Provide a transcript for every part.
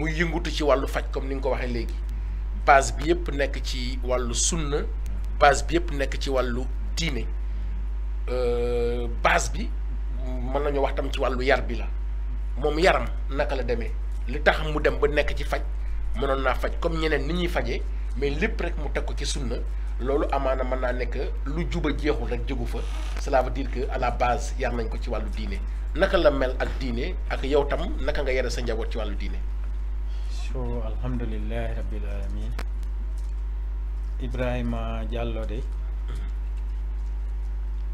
muy yëngutu ci wàllu faj comme ni nga ko waxee léegi base bi yëpp nekk ci wàllu sunna base bi yëpp nekk ci wàllu diine base bi mën nañu wax tam ci wàllu yar bi la moom yaram naka la demee li tax mu dem ba nekk ci faj mënoon naa faj comme ñeneen ni ñuy fajee mais lépp rek mu teg ko ci sunna loolu amaana mën naa nekk lu juba jeexul rek jógu fa cela veut dire que à la base yar nañ ko ci wàllu diine naka la mel ak diine ak yow tam naka nga yare sa njaboot ci wàllu diine. so alhamdulillahi rabbil alamin Ibrahima Diallo de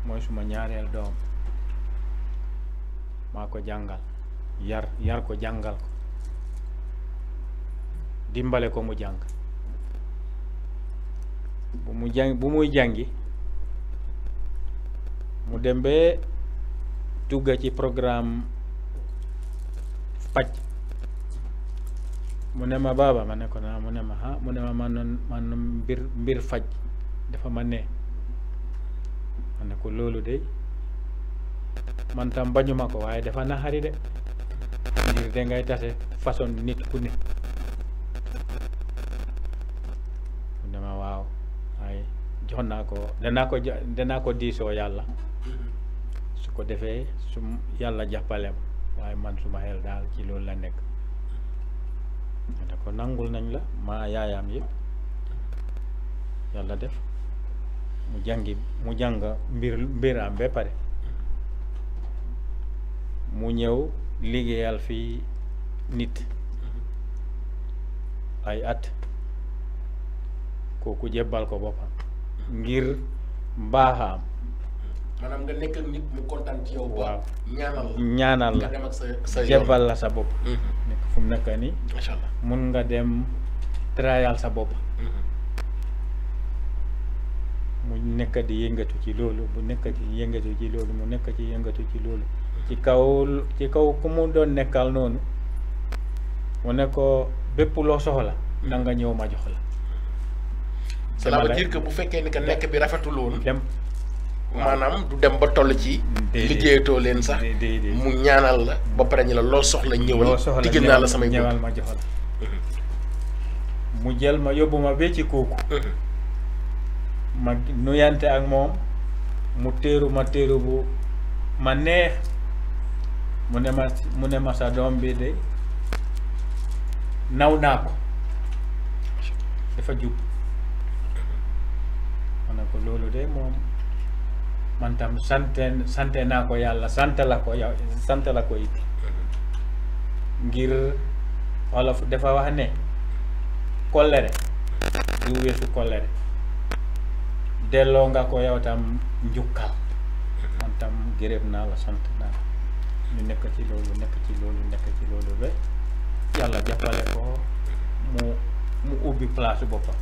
mooy suma ñaareel doom maa ko jàngal yar ko jàngal ko dimbale ko mu jàng bu muy jàngi mu dem ba dugga ci programme faj mu ne ma baaba ma ne ko naa mu ne ma mu ne ma man mbir faj dafa ma ne ma ne ko loolu de man tam bañuma ko waaye dafa naxari de ngir dangay tase façon nit ku ne mu ne ma waaw waaye jox naa ko danaa ko diisoo yàlla su ko defee su yàlla jàppale ma waaye man suma xel daal ci loolu la nekk ne ko nangul nañ la maa yaayam yëpp yàlla def mu jàng mbiraam ba pare mu ñëw liggéeyal fii nit ay at kooku jébbal ko boppam ngir mbaaxaam maanaam nga nekk ak nit mu kontaan ci yow. waaw ñaanal la nga dem ak sa jébbal la sa bopp nekk fu mu nekk nii macha allah mun nga dem trayal sa bopp mu nekk di yëngatu ci loolu mu nekk ci yëngatu ci loolu mu nekk ci yëngatu ci loolu ci kaw ku mu doon nekkal noonu mu ne ko bépp loo soxla na nga ñëw ma jox la. cela veut dire que bu fekkee ni que nekk bi rafetul woon dem maanaam du dem ba toll ci liggéeyatoo leen sax mu ñaanal la ba pare ñu la loo soxla ñëwal diggal naa la samay ñëwal ma jox la mu jël ma yóbbu ma ba ci kooku ma nuyante ak moom mu téeru bu ma neex mu ne ma sa doom bi de naw naa ko dafa jub ma ne ko loolu de moom man tam sante naa ko yàlla sant la ko it ngir wolof dafa wax ne kollere du weesu kollere delloo nga ko yow tam njukkal man tam gërëm naa la sant naa ñu nekk ci loolu ba yàlla jàppale ko mu ubbi place boppam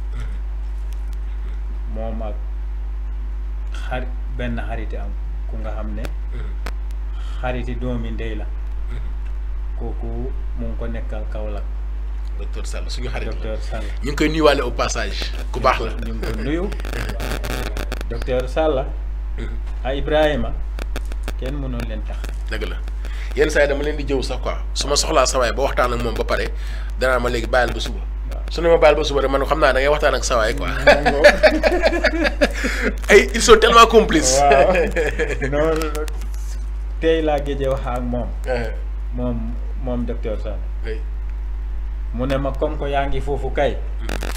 moom ak benn xariti am ku nga xam ne xariti doomi ndey la kooku mu ngi ko nekkal Kaolack docteur Sall suñu xarit docteur Sall ñu ngi koy nuyuwaale au passage ku baax la ñu ngi ko nuyu docteur Sall a Ibrahima kenn mënoon leen tax dëgg la yenn saa yi dama leen di jëw sax quoi su ma soxlaa sa waay ba waxtaan ak moom ba pare danaa ma léegi bàyyil ba suba su ne ma bàyyil ba suba rek man xam naa da ngay waxtaan ak sa waay quoi ay ils sont tellement complices. waaw noonu tey laa géejee wax ak moom docteur Sall mu ne ma comme que yaa ngi foofu kay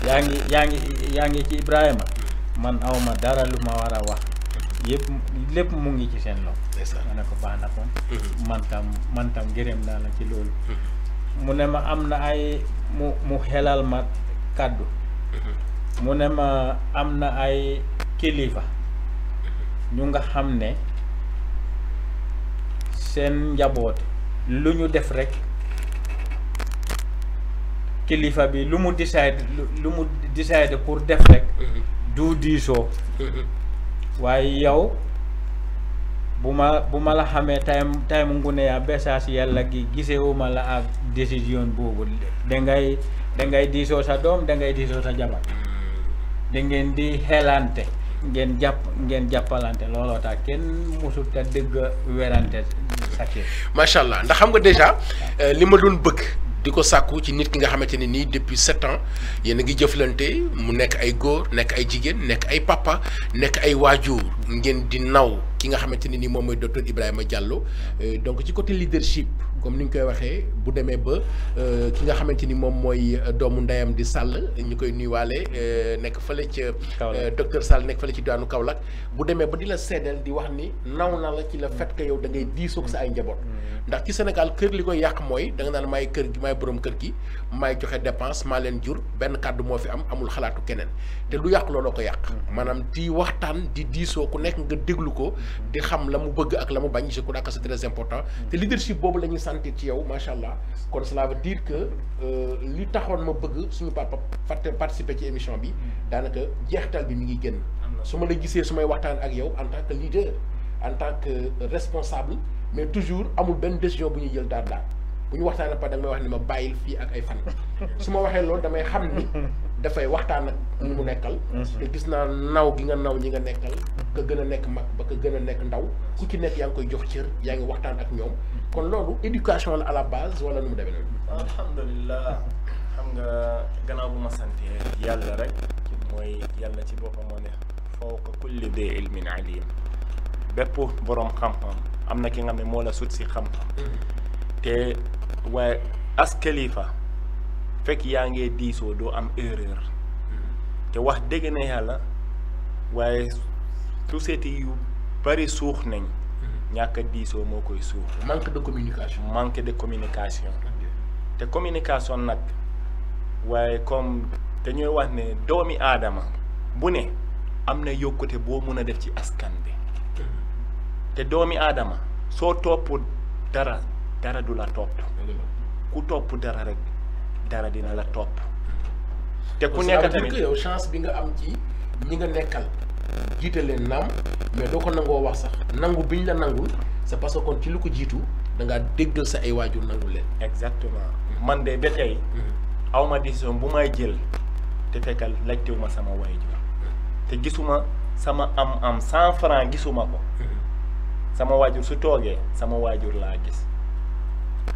yaa ngi ci Ibrahima man awma dara lu ma war a wax lépp mu ngi ci seen loxo ma ne ko baax na kon man tam gërëm naa la ci loolu mu ne ma am na ay mu xelal ma kàddu mu ne ma am na ay kilifa ñu nga xam ne seen njaboot lu ñu def rek kilifa bi lu mu décide pour def rek du diisoo waaye yow bu ma la xamee time ngune yaa besaas yàlla gi gisewuma la ak décision boobu dangay diisoo sa doom dangay diisoo sa jabar da ngeen di xelante ngeen jàppalante looloo tax kenn musut a dëgg werante sa kër macha allah ndax xam nga déjà li ma doon bëgg di ko sàkku ci nit ki nga xamante ne nii depuis 7 ans yéen a ngi jëflante mu nekk ay góor nekk ay jigéen nekk ay papa nekk ay waajur ngeen di naw ki nga xamante ne nii moom mooy docteur Ibrahima Diallo donc ci côté leadership comme ni ñu koy waxee bu demee ba ki nga xamante ni moom mooy doomu ndeyam di Sall ñu koy nuyuwaale nekk fële ca docteur Sall nekk fële ci daanu Kaolack bu demee ba di la seedeel di wax ni naw na la ci le fait que yow da ngay diisoog sa ay njaboot ndax ci Sénégal kër li koy yàq mooy da nga naan maay kër gi maay borom kër gi maay joxe dépense maa leen jur benn kàddu moo fi am amul xalaatu keneen te lu yàq looloo ko yàq maanaam di waxtaan di diisoo ku nekk nga déglu ko di xam la mu bëgg ak la mu bañ je crois que c'est très important te leadership boobu la ñuy sentir ci yow macha allah kon cela veut dire que li taxoon ma bëgg suñu papa participer ci émission bi daanaka jeextal bi mi ngi génn su ma la gisee su may waxtaan ak yow en tant que leader en tant que responsable mais toujours amul benn décision bu ñuy jël daal bu ñu waxtaan ak da nga may wax ni ma bàyyil fii ak ay fan su ma waxee loolu damay xam ni dafay waxtaan ak ñu mu nekkal te gis naa naw gi nga naw ñi nga nekkal ka gën a nekk mag ba ka gën a nekk ndaw ku ci nekk yaa ngi koy jox cër yaa ngi waxtaan ak ñoom kon loolu éducation la à la base wala nu mu demee noonu. alhamdulilah xam nga gannaaw bu ma santee yàlla rek mooy yàlla ci boppam moo ne fawqa kulli dhi ilmin alim bépp borom xam-xam am na ki nga xam ne moo la sut si xam-xam te waaye as kilifa fekk yaa ngee diisoo doo am erreur te wax dëgg na yàlla waaye société yu bari suux nañ ñàkk a diisoo moo koy suux manque de communication te communication nag waaye comme dañuy wax ne doomi aadama bu ne am na yokkute boo mun a def ci askan bi te doomi aadama soo topp dara du la topp ku topp dara rek dara dina la topp te ku nekk tamit yow chance bi nga am ci ñi nga nekkal jiite leen naam mais doo ko nangoo wax sax nangu biñ la nangul c'est parce que kon ci lu ko jiitu da ngaa déggal sa ay waajur nangul leen exactement man de ba tey awma décision bu may jël te fekkal laajtewuma sama waajur te gisuma sama am 100 francs gisuma ko sama waajur su toogee sama waajur laa gis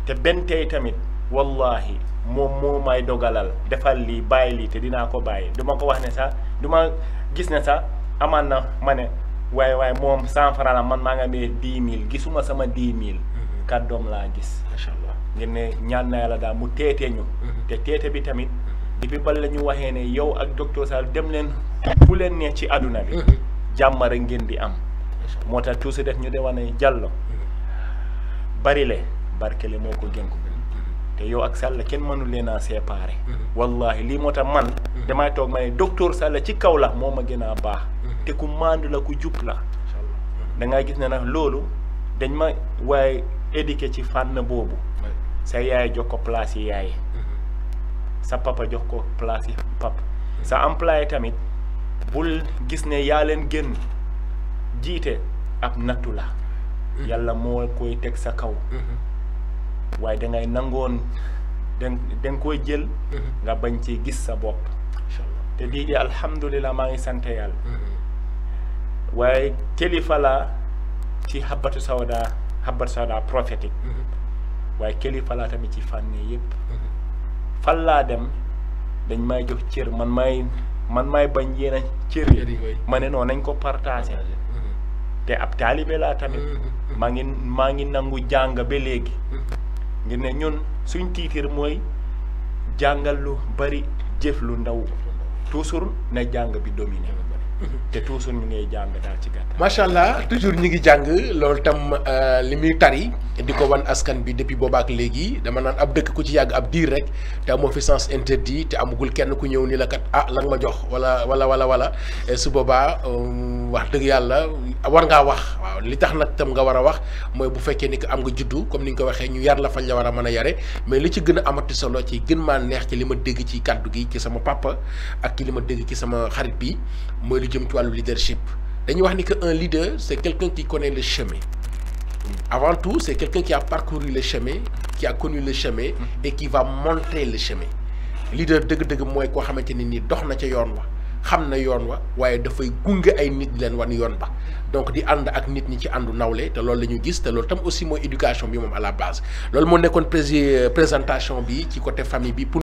te benn tey tamit wallahi moom moo may dogalal defal lii bàyyi lii te dinaa ko bàyyi duma ko wax ne sax duma gis ne sax amaan na ma ne waaye moom 100 francs la man maa nga amee 10 000 gisuma sama 10 000 kàddoom laa gis macha allah ngeen ne ñaan na yàlla daal mu teete ñu te teete bi tamit depuis bal la ñu waxee ne yow ak docteur Sall dem leen fu leen ne ci àdduna bi jàmm rek ngeen di am moo tax toujours def ñu de wax ne Diallo bari le barkele moo ko gën te yow ak Sall kenn mënu leen a séparé wallahi lii moo tax man damay toog ma ne docteur Sall ci kaw la moo ma gën a baax te ku maandu la ku jub la da ngay gis ne nag loolu dañ ma waaye éduqué ci fànn boobu sa yaay jox ko place yi yaay sa papa jox ko place yi papa sa employé tamit bul gis ne yaa leen gën jiite ab nattu la yàlla moo koy teg sa kaw waaye dangay nangoon danga koy jël nga bañ ci gis sa bopp te di alhamdulilah maa ngi sant yàlla waaye kilifa la ci habatu sawda prophétique waaye kilifa la tamit ci fànn yëpp fan laa dem dañ may jox cër man may bañ yéen a cër yi ma ne noonu nañ ko partagé te ab taalibe laa tamit maa ngi nangu jàng ba léegi ngir ne ñun suñ tiitir mooy jàngal lu bari jëf lu ndaw toujours na jàng bi dominé te toujours ñu ngay jàng daal ci gàttal. macha allah toujours ñu ngi jàng loolu tam li muy tari di ko wan askan bi depuis boobaak léegi dama naan ab dëkk ku ci yàgg ab diir rek te amoo fi sens interdit te amagul kenn ku ñëw ni la kat ah la nga ma jox wala su boobaa wax dëgg yàlla war ngaa wax waaw li tax nag tam nga war a wax mooy bu fekkee ni que am nga juddu comme ni nga ko waxee ñu yar la fañ la war a mën a yare mais li ci gën a amati solo ci gën maa neex ci li ma dégg ci kàddu gi ci sama papa ak ci li ma dégg ci sama xarit bi mooy lu jëm ci wàllu leadership dañuy wax ni que un leader c'est quelqu'un qui connaît le chemin avant tout c'est quelqu'un qui a parcouru le chemin qui a connu le chemin et qui va montrer le chemin leader dëgg-dëgg mooy koo xamante ne ni dox na ca yoon wa xam na yoon wa waaye dafay gunge ay nit di leen wan yoon ba donc di ànd ak nit ñi ci àndu nawle te loolu la ñu gis te loolu tam aussi mooy éducation bi moom à la base loolu moo nekkoon présentation bi ci côté famille bi.